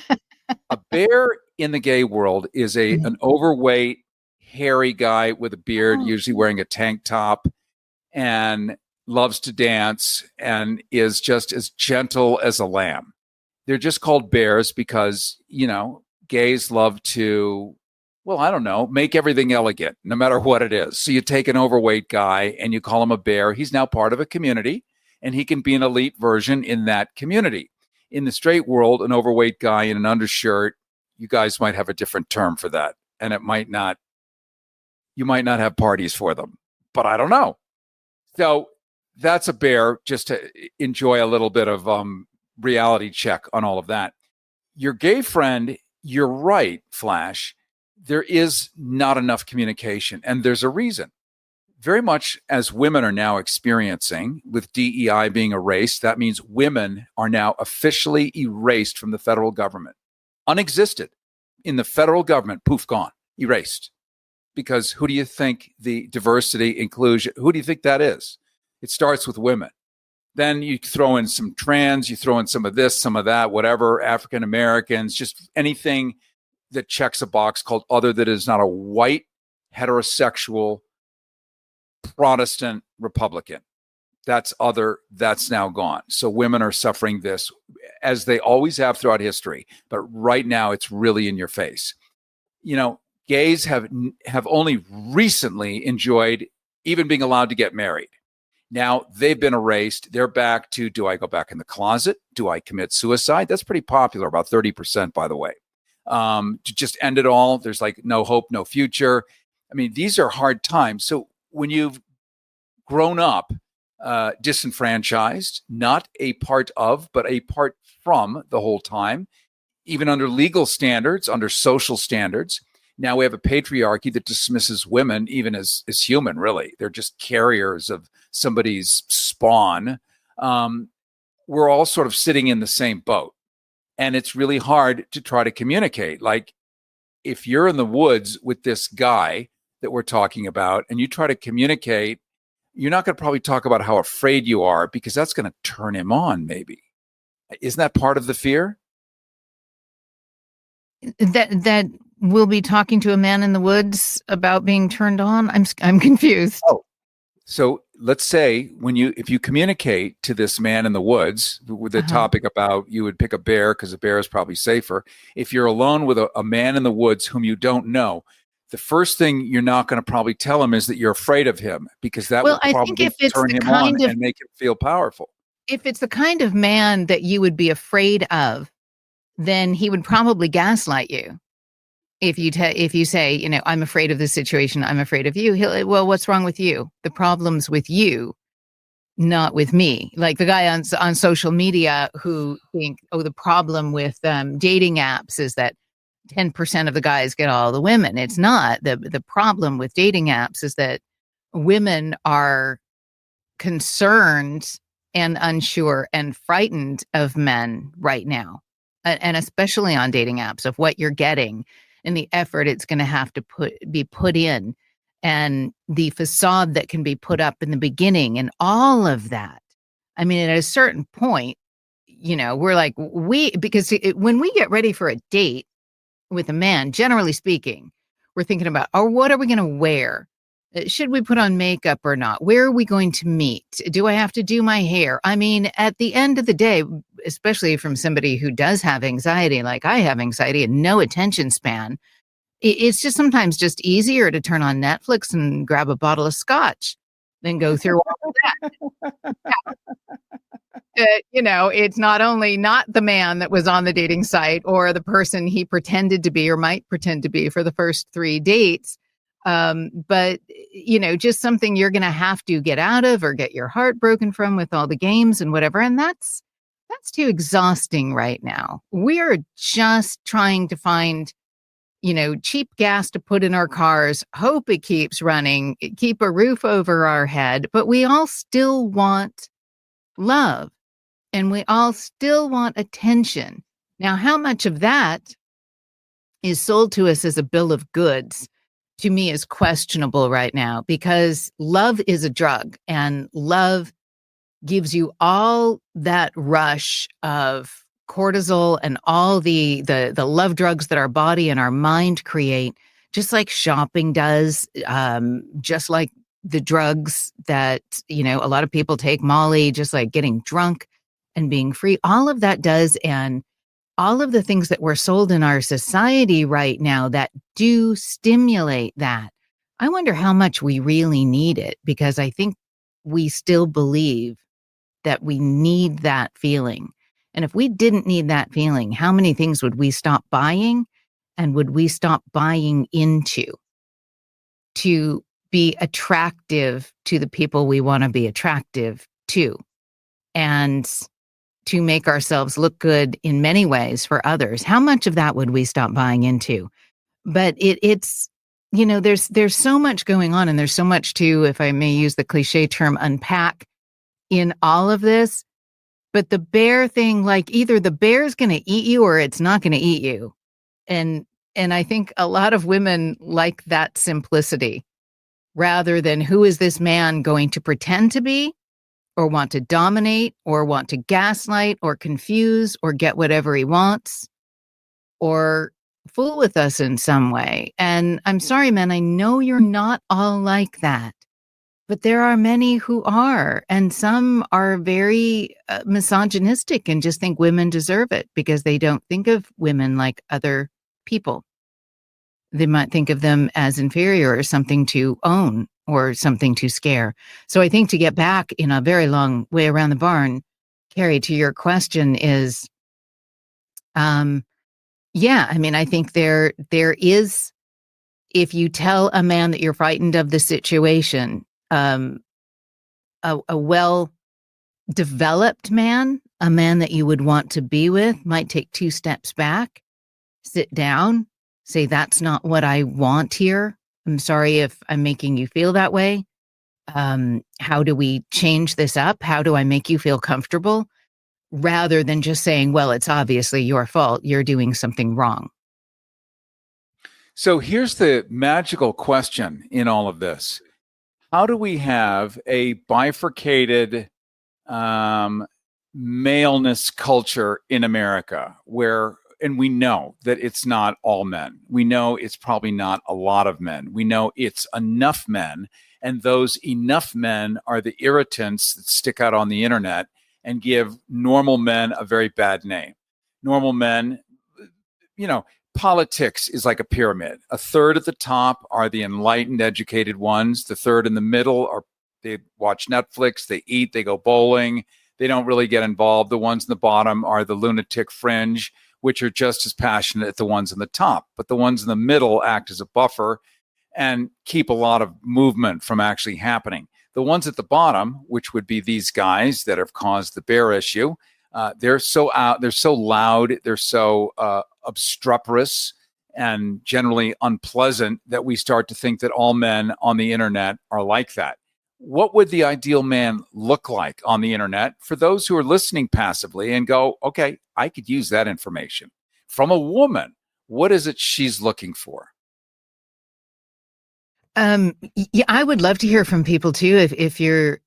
a bear in the gay world is an overweight, hairy guy with a beard, usually wearing a tank top, and loves to dance and is just as gentle as a lamb. They're just called bears because, gays love to, make everything elegant, no matter what it is. So you take an overweight guy and you call him a bear. He's now part of a community, and he can be an elite version in that community. In the straight world, an overweight guy in an undershirt, you guys might have a different term for that. And you might not have parties for them, but I don't know. So that's a bear, just to enjoy a little bit of reality check on all of that. Your gay friend, you're right, Flash. There is not enough communication, and there's a reason. Very much as women are now experiencing with DEI being erased, that means women are now officially erased from the federal government. Unexisted in the federal government, poof, gone, erased. Because who do you think the diversity, inclusion, who do you think that is? It starts with women. Then you throw in some trans, you throw in some of this, some of that, whatever, African Americans, just anything that checks a box called other that is not a white, heterosexual, Protestant Republican. That's other, that's now gone. So women are suffering this as they always have throughout history. But right now it's really in your face. Gays have only recently enjoyed even being allowed to get married. Now they've been erased. They're back to, do I go back in the closet? Do I commit suicide? That's pretty popular, about 30%, by the way. To just end it all. There's like no hope, no future. I mean, these are hard times. So when you've grown up disenfranchised, not a part of, but a part from the whole time, even under legal standards, under social standards, now we have a patriarchy that dismisses women even as human, really. They're just carriers of somebody's spawn. We're all sort of sitting in the same boat. And it's really hard to try to communicate. Like, if you're in the woods with this guy that we're talking about and you try to communicate, you're not going to probably talk about how afraid you are because that's going to turn him on, maybe. Isn't that part of the fear? That we'll be talking to a man in the woods about being turned on? I'm confused. Oh, so let's say if you communicate to this man in the woods with the topic about you would pick a bear because a bear is probably safer. If you're alone with a man in the woods whom you don't know, the first thing you're not going to probably tell him is that you're afraid of him because that will probably turn him on and make him feel powerful. If it's the kind of man that you would be afraid of, then he would probably gaslight you. If you say, I'm afraid of this situation, I'm afraid of you, well, what's wrong with you? The problem's with you, not with me. Like the guy on social media who think, the problem with dating apps is that 10% of the guys get all the women. It's not. The problem with dating apps is that women are concerned and unsure and frightened of men right now, and especially on dating apps, of what you're getting and the effort it's going to have to be put in, and the facade that can be put up in the beginning, and all of that. I mean, at a certain point, we're like, because when we get ready for a date with a man, generally speaking, we're thinking about, what are we going to wear? Should we put on makeup or not? Where are we going to meet? Do I have to do my hair? I mean, at the end of the day, especially from somebody who does have anxiety, like I have anxiety and no attention span, it's just sometimes just easier to turn on Netflix and grab a bottle of scotch than go through all of that. It's not only not the man that was on the dating site or the person he pretended to be or might pretend to be for the first 3 dates, but just something you're going to have to get out of or get your heart broken from with all the games and whatever. And that's too exhausting right now. We're just trying to find, cheap gas to put in our cars, hope it keeps running, keep a roof over our head, but we all still want love and we all still want attention. Now, how much of that is sold to us as a bill of goods, to me, is questionable right now, because love is a drug, and love gives you all that rush of cortisol and all the love drugs that our body and our mind create, just like shopping does, just like the drugs that, a lot of people take, Molly, just like getting drunk and being free. All of that does, and all of the things that we're sold in our society right now that do stimulate that. I wonder how much we really need it, because I think we still believe that we need that feeling. And if we didn't need that feeling, how many things would we stop buying, and would we stop buying into to be attractive to the people we want to be attractive to, and to make ourselves look good in many ways for others? How much of that would we stop buying into? But it's, there's so much going on, and there's so much to, if I may use the cliche term, unpack in all of this. But the bear thing, like, either the bear's going to eat you or it's not going to eat you. And I think a lot of women like that simplicity, rather than who is this man going to pretend to be, or want to dominate, or want to gaslight, or confuse, or get whatever he wants, or fool with us in some way. And I'm sorry, men, I know you're not all like that, but there are many who are, and some are very misogynistic and just think women deserve it because they don't think of women like other people. They might think of them as inferior, or something to own, or something to scare. So I think, to get back in a very long way around the barn, Carrie, to your question is, I think there is, if you tell a man that you're frightened of the situation, a well-developed man, a man that you would want to be with, might take 2 steps back, sit down, say, that's not what I want here. I'm sorry if I'm making you feel that way. How do we change this up? How do I make you feel comfortable? Rather than just saying, well, it's obviously your fault, you're doing something wrong. So here's the magical question in all of this. How do we have a bifurcated maleness culture in America where, and we know that it's not all men. We know it's probably not a lot of men. We know it's enough men, and those enough men are the irritants that stick out on the internet and give normal men a very bad name. Normal men, politics is like a pyramid. A third at the top are the enlightened, educated ones. The third in the middle are, they watch Netflix, they eat, they go bowling. They don't really get involved. The ones in the bottom are the lunatic fringe. which are just as passionate as the ones in the top. But the ones in the middle act as a buffer and keep a lot of movement from actually happening. The ones at the bottom, which would be these guys that have caused the bear issue, they're so loud, they're so obstreperous and generally unpleasant that we start to think that all men on the internet are like that. What would the ideal man look like on the internet for those who are listening passively and go, okay, I could use that information? From a woman, what is it she's looking for? Yeah, I would love to hear from people too. If you're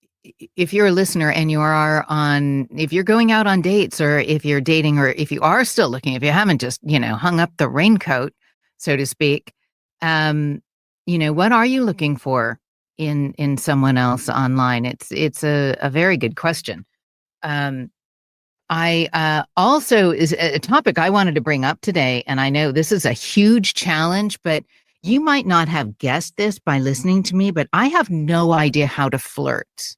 a listener and if you're going out on dates, or if you're dating, or if you are still looking, if you haven't just, hung up the raincoat, so to speak, what are you looking for in someone else online? It's a very good question. I also is a topic I wanted to bring up today, and I know this is a huge challenge, but you might not have guessed this by listening to me, but I have no idea how to flirt.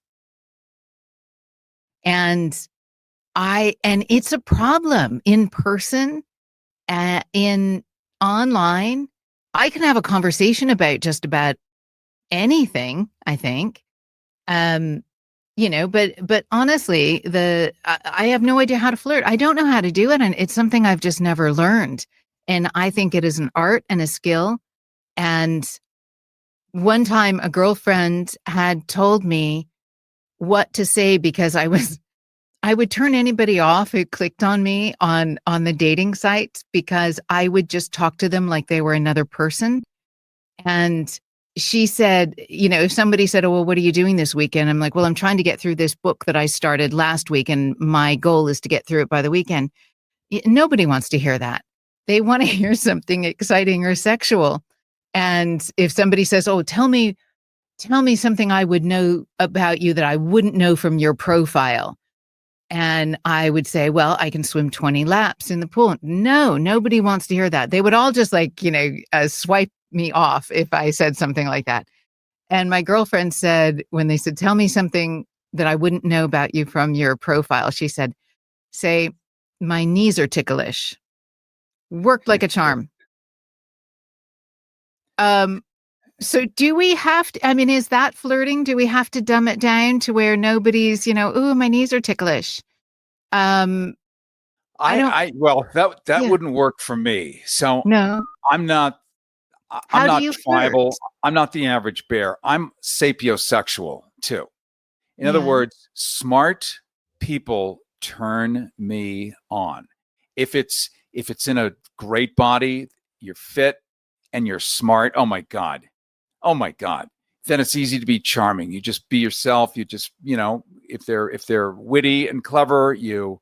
And it's a problem in person, in online. I can have a conversation about just about anything, I think. But honestly, I have no idea how to flirt. I don't know how to do it, and it's something I've just never learned. And I think it is an art and a skill. And one time a girlfriend had told me what to say, because I would turn anybody off who clicked on me on the dating sites, because I would just talk to them like they were another person. And she said, if somebody said, oh, well, what are you doing this weekend? I'm like, well, I'm trying to get through this book that I started last week, and my goal is to get through it by the weekend. Nobody wants to hear that. They want to hear something exciting or sexual. And if somebody says, oh, tell me something I would know about you that I wouldn't know from your profile. And I would say, well, I can swim 20 laps in the pool. No, nobody wants to hear that. They would all just swipe me off if I said something like that. And my girlfriend said, when they said, tell me something that I wouldn't know about you from your profile, she said, say, my knees are ticklish. Worked like a charm. So do we have to, is that flirting? Do we have to dumb it down to where nobody's, ooh, my knees are ticklish? That yeah. Wouldn't work for me. So no, I'm not tribal. I'm not the average bear. I'm sapiosexual too. In other words, smart people turn me on. If it's in a great body, you're fit, and you're smart, oh my God, then it's easy to be charming. You just be yourself. You just, if they're witty and clever, you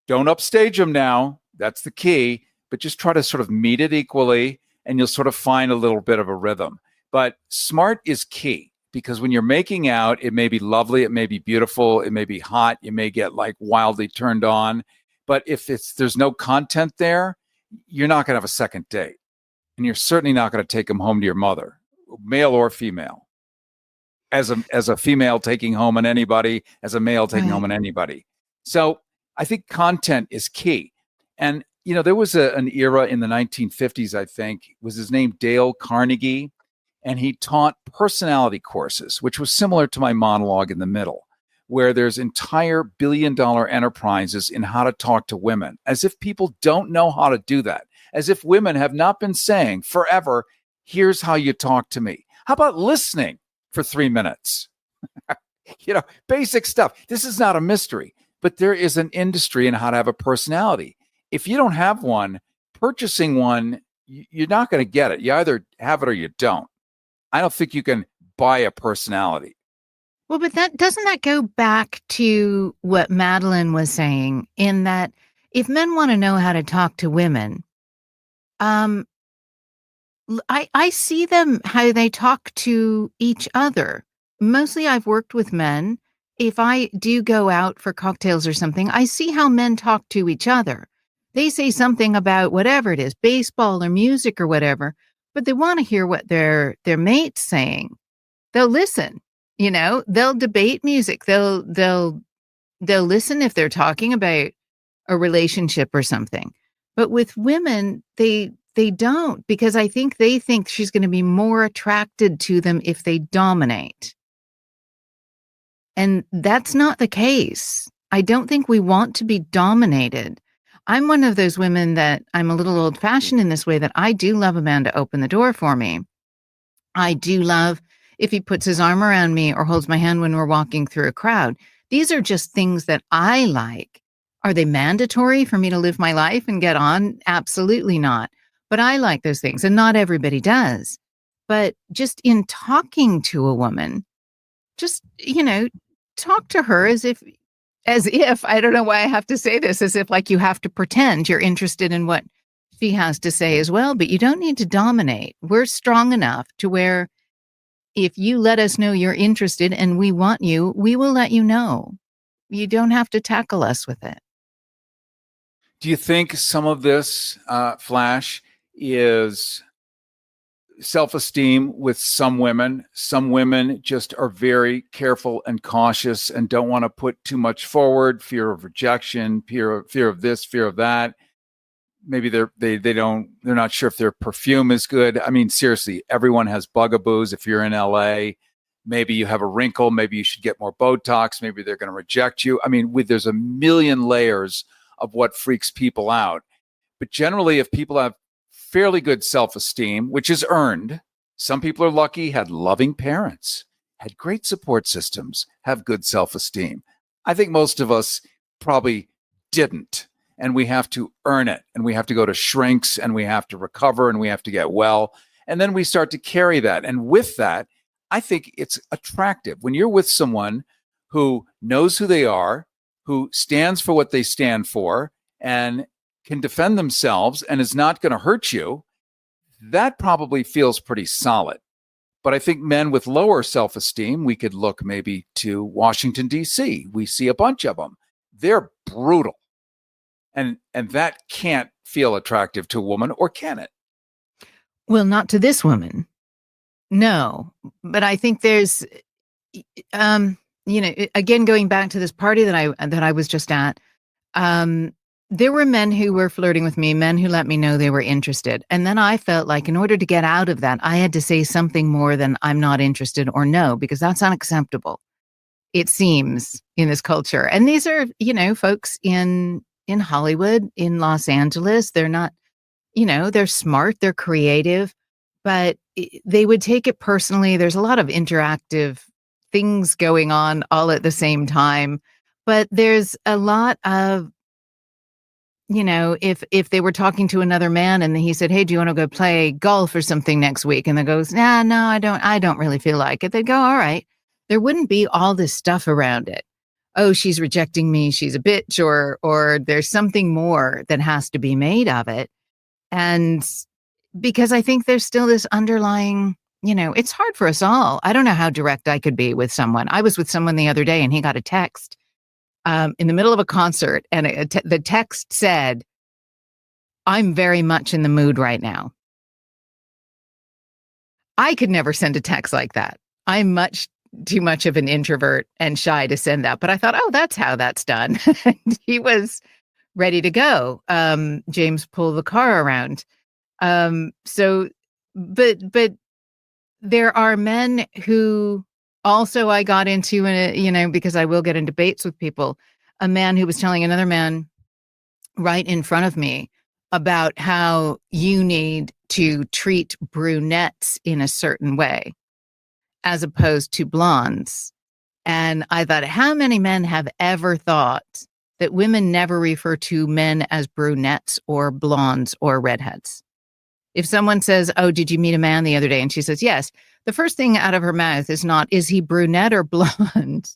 don't upstage them now. That's the key. But just try to sort of meet it equally, and you'll sort of find a little bit of a rhythm. But smart is key, because when you're making out, it may be lovely, it may be beautiful, it may be hot, you may get wildly turned on. But if there's no content there, you're not going to have a second date. And you're certainly not going to take them home to your mother, male or female. As a female taking home on anybody, as a male taking home on anybody. So I think content is key. And, there was an era in the 1950s, I think, was his name Dale Carnegie, and he taught personality courses, which was similar to my monologue in the middle, where there's entire billion-dollar enterprises in how to talk to women, as if people don't know how to do that. As if women have not been saying forever, here's how you talk to me. How about listening for 3 minutes? Basic stuff. This is not a mystery, but there is an industry in how to have a personality. If you don't have one, purchasing one, you're not going to get it. You either have it or you don't. I don't think you can buy a personality. Well, but doesn't that go back to what Madeline was saying, in that if men want to know how to talk to women, I see them, how they talk to each other. Mostly I've worked with men. If I do go out for cocktails or something, I see how men talk to each other. They say something about whatever it is, baseball or music or whatever, but they want to hear what their mate's saying. They'll listen, they'll debate music. They'll listen if they're talking about a relationship or something. But with women, they don't, because I think they think she's going to be more attracted to them if they dominate. And that's not the case. I don't think we want to be dominated. I'm one of those women that I'm a little old-fashioned in this way, that I do love a man to open the door for me. I do love if he puts his arm around me or holds my hand when we're walking through a crowd. These are just things that I like. Are they mandatory for me to live my life and get on? Absolutely not. But I like those things, and not everybody does. But just in talking to a woman, just, talk to her as if, I don't know why I have to say this, as if like you have to pretend you're interested in what she has to say as well, but you don't need to dominate. We're strong enough to where if you let us know you're interested and we want you, we will let you know. You don't have to tackle us with it. Do you think some of this, Flash, is self-esteem with some women? Some women just are very careful and cautious and don't want to put too much forward, fear of rejection, fear of this, fear of that. Maybe they're not sure if their perfume is good. I mean, seriously, everyone has bugaboos. If you're in LA, maybe you have a wrinkle, maybe you should get more Botox, maybe they're going to reject you. I mean, there's a million layers of what freaks people out. But generally, if people have fairly good self-esteem, which is earned, some people are lucky, had loving parents, had great support systems, have good self-esteem. I think most of us probably didn't. And we have to earn it, and we have to go to shrinks, and we have to recover, and we have to get well. And then we start to carry that. And with that, I think it's attractive. When you're with someone who knows who they are, who stands for what they stand for, and can defend themselves and is not going to hurt you, that probably feels pretty solid. But I think men with lower self-esteem, we could look maybe to Washington, D.C. We see a bunch of them. They're brutal. And that can't feel attractive to a woman, or can it? Well, not to this woman. No. But I think there's, again, going back to this party that I was just at, there were men who were flirting with me, men who let me know they were interested. And then I felt like in order to get out of that, I had to say something more than I'm not interested or no, because that's unacceptable. It seems in this culture. And these are, folks in Hollywood, in Los Angeles. They're not, they're smart, they're creative, but they would take it personally. There's a lot of interactive things going on all at the same time, but there's a lot of, if they were talking to another man and he said, hey, do you want to go play golf or something next week? And they goes, no, I don't really feel like it. They'd go, all right. There wouldn't be all this stuff around it. Oh, she's rejecting me, she's a bitch, or there's something more that has to be made of it. And because I think there's still this underlying, it's hard for us all. I don't know how direct I could be with someone. I was with someone the other day and he got a text in the middle of a concert, and the text said, I'm very much in the mood right now. I could never send a text like that. I'm much too much of an introvert and shy to send that. But I thought, oh, that's how that's done. And he was ready to go. James pulled the car around. But there are men who also I got into, because I will get in debates with people, a man who was telling another man right in front of me about how you need to treat brunettes in a certain way, as opposed to blondes. And I thought, how many men have ever thought that women never refer to men as brunettes or blondes or redheads? If someone says, oh, did you meet a man the other day? And she says, yes. The first thing out of her mouth is not, is he brunette or blonde?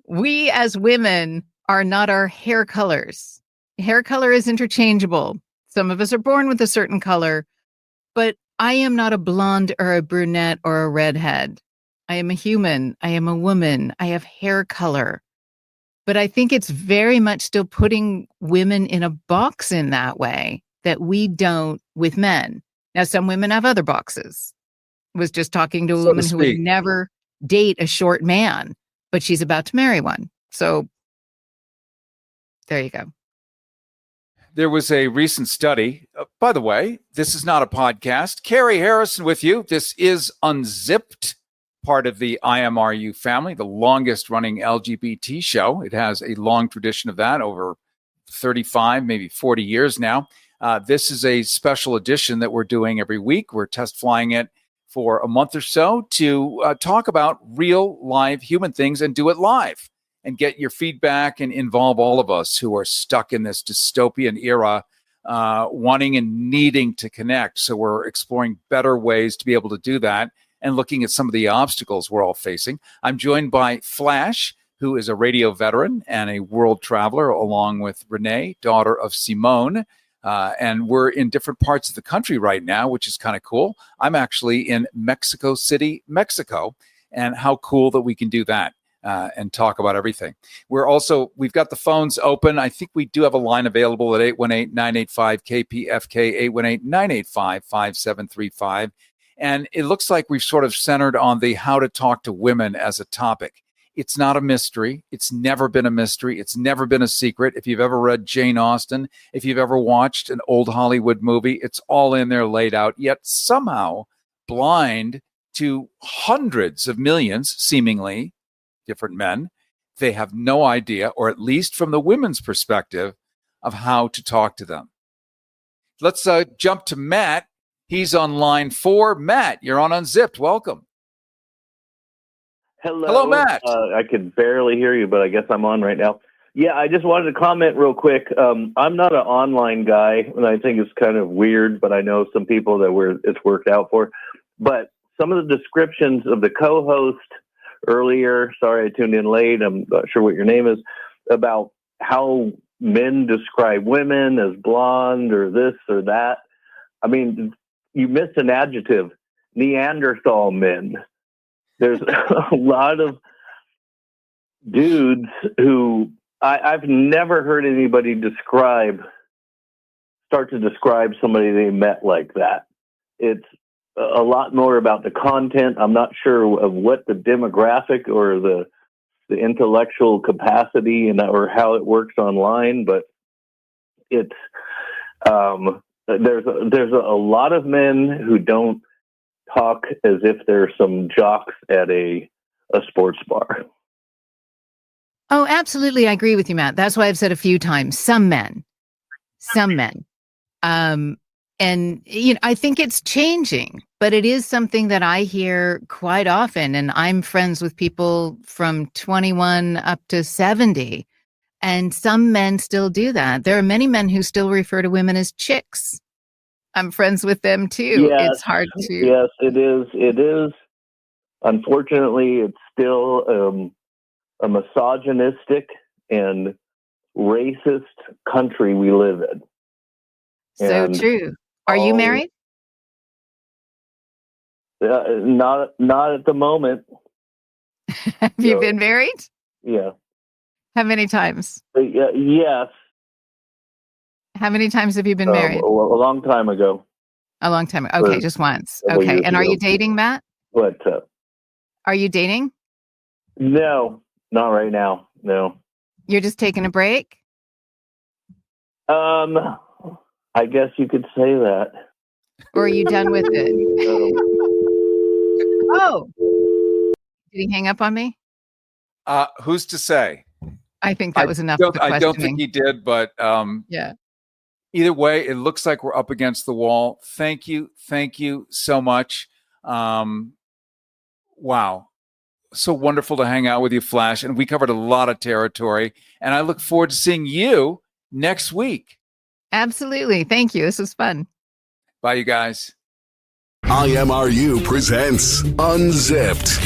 We as women are not our hair colors. Hair color is interchangeable. Some of us are born with a certain color, but I am not a blonde or a brunette or a redhead. I am a human. I am a woman. I have hair color. But I think it's very much still putting women in a box in that way that we don't with men. Now, some women have other boxes. I was just talking to a woman who would never date a short man, but she's about to marry one. So There you go. There was a recent study. By the way, this is not a podcast. CARY Harrison with you. This is Unzipped, part of the IMRU family, the longest running LGBT show. It has a long tradition of that, over 35, maybe 40 years now. This is a special edition that we're doing every week. We're test flying it for a month or so to talk about real live human things and do it live and get your feedback and involve all of us who are stuck in this dystopian era, wanting and needing to connect. So we're exploring better ways to be able to do that and looking at some of the obstacles we're all facing. I'm joined by Flash, who is a radio veteran and a world traveler, along with Renee, daughter of Simone. And we're in different parts of the country right now, which is kind of cool. I'm actually in Mexico City, Mexico, and how cool that we can do that and talk about everything. We've got the phones open. I think we do have a line available at 818-985-KPFK, 818-985-5735. And it looks like we've sort of centered on the how to talk to women as a topic. It's not a mystery. It's never been a mystery. It's never been a secret. If you've ever read Jane Austen, if you've ever watched an old Hollywood movie, it's all in there laid out, yet somehow blind to hundreds of millions, seemingly different men. They have no idea, or at least from the women's perspective, of how to talk to them. Let's jump to Matt. He's on line 4. Matt, you're on Unzipped. Welcome. Hello, Matt. I could barely hear you, but I guess I'm on right now. Yeah, I just wanted to comment real quick. I'm not an online guy, and I think it's kind of weird, but I know some people that it's worked out for. But some of the descriptions of the co-host earlier, sorry I tuned in late, I'm not sure what your name is, about how men describe women as blonde or this or that. I mean, you missed an adjective, Neanderthal men. There's a lot of dudes who I've never heard anybody start to describe somebody they met like that. It's a lot more about the content. I'm not sure of what the demographic or the intellectual capacity or how it works online, but it's there's a lot of men who don't talk as if they're some jocks at a sports bar. Oh, absolutely. I agree with you, Matt. That's why I've said a few times, some men. And, I think it's changing, but it is something that I hear quite often. And I'm friends with people from 21 up to 70. And some men still do that. There are many men who still refer to women as chicks. I'm friends with them too. Yes, it's hard to. Yes, it is. It is. Unfortunately, it's still a misogynistic and racist country we live in. So true. Are you married? Not at the moment. Have you been married? Yeah. How many times? Yes. How many times have you been married? A long time ago. A long time ago. Okay, just once. Okay. And are you dating, Matt? What? Are you dating? No, not right now. No. You're just taking a break? I guess you could say that. Or are you done with it? Oh. Did he hang up on me? Who's to say? I think that was enough of the questioning. I don't think he did, but yeah. Either way, it looks like we're up against the wall. Thank you so much. Wow. So wonderful to hang out with you, Flash. And we covered a lot of territory. And I look forward to seeing you next week. Absolutely. Thank you. This was fun. Bye, you guys. IMRU presents Unzipped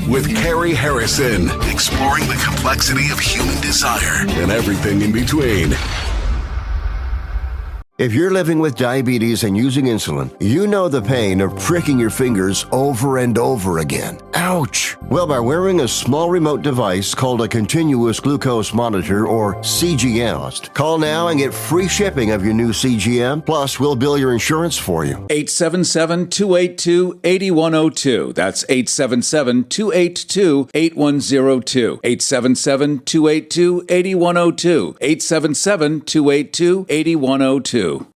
with CARY Harrison, exploring the complexity of human desire and everything in between. If you're living with diabetes and using insulin, you know the pain of pricking your fingers over and over again. Ouch! Ouch! Well, by wearing a small remote device called a continuous glucose monitor, or CGM, call now and get free shipping of your new CGM, plus we'll bill your insurance for you. 877-282-8102. That's 877-282-8102. 877-282-8102. 877-282-8102.